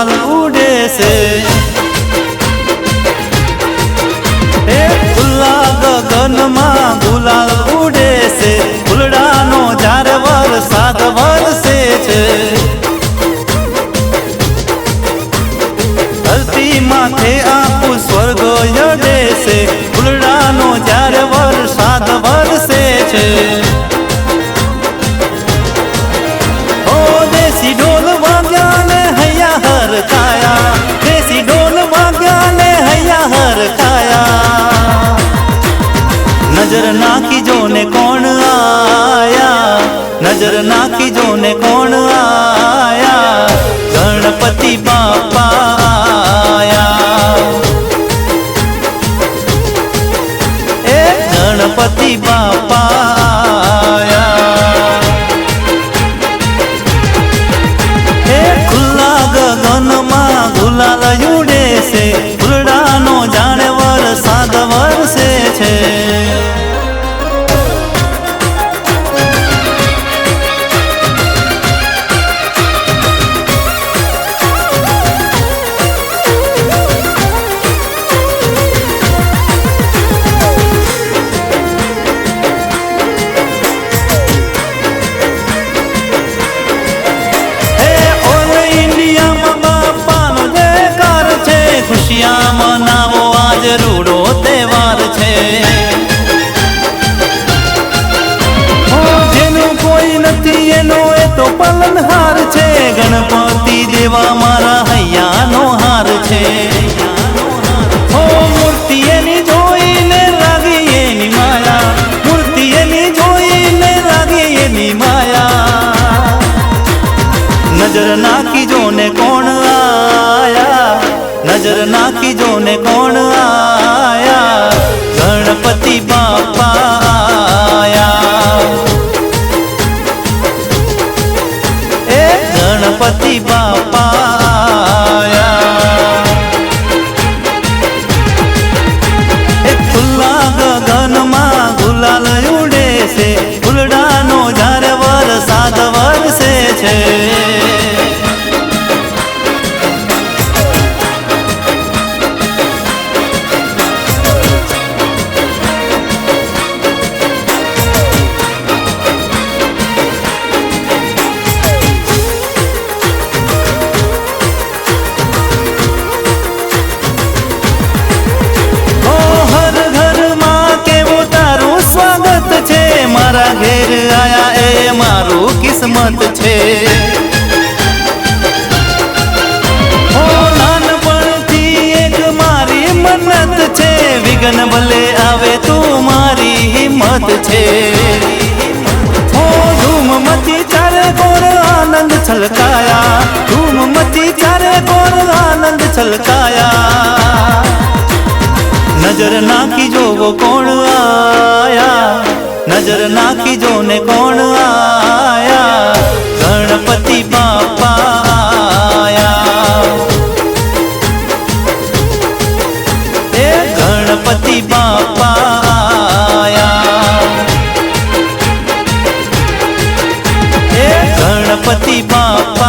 गुलाल उड़े से। खुला गगन में गुलाल उड़े से, फूलडानो झार वरसाद वरसे छे। धरती माथे आखू स्वर्ग यडे से, फूलडानो झार वरसाद वरसे छे। ओ देसी ढोल वाग्या ने हैया हर काया, देसी ढोल वाग्या ने हैया हर काया। नजर नाखी जो ने कौन आया, नजर नाखी जो ने कौन आया, गणपति बापा आया। ए गणपति बापा आया। ए खुला गगन में गुलाल उड़े से, फूलडानो जाने वरसाद वरसे छे। खुशियां मनावो आज रूड़ो तहेवार छे। जेनु कोई नथी एनो ए तो पालनहार छे, गणपति देवा मारा हैयानो हार छे। ओ मूर्ति एनी जोईने लागी एनी माया, मूर्ति एनी जोईने लागी एनी माया। नजर नाखी जो ने कौन आया, नजर नाखी जो ने कौन आया, गणपति बापा आया। ए गणपति बापा आया। ए खुला गगन में गुलाल उड़े से, फूलडानो झार वरसाद वरसे छे। मारा घेर आया ए मारू किस्मत छे। ओ नानपणथी एक मारी मन्नत छे, विघ्न भले आवे तू मारी हिम्मत छे। ओ धूम मची चारे कोर आनंद छलकाया, धूम मची चारे कोर आनंद छलकाया। नजर नाखी जो वो कौन आया, नजर नाखी जो ने कौन आया, गणपति बापा आया। ए गणपति बापा आया। ए गणपति बापा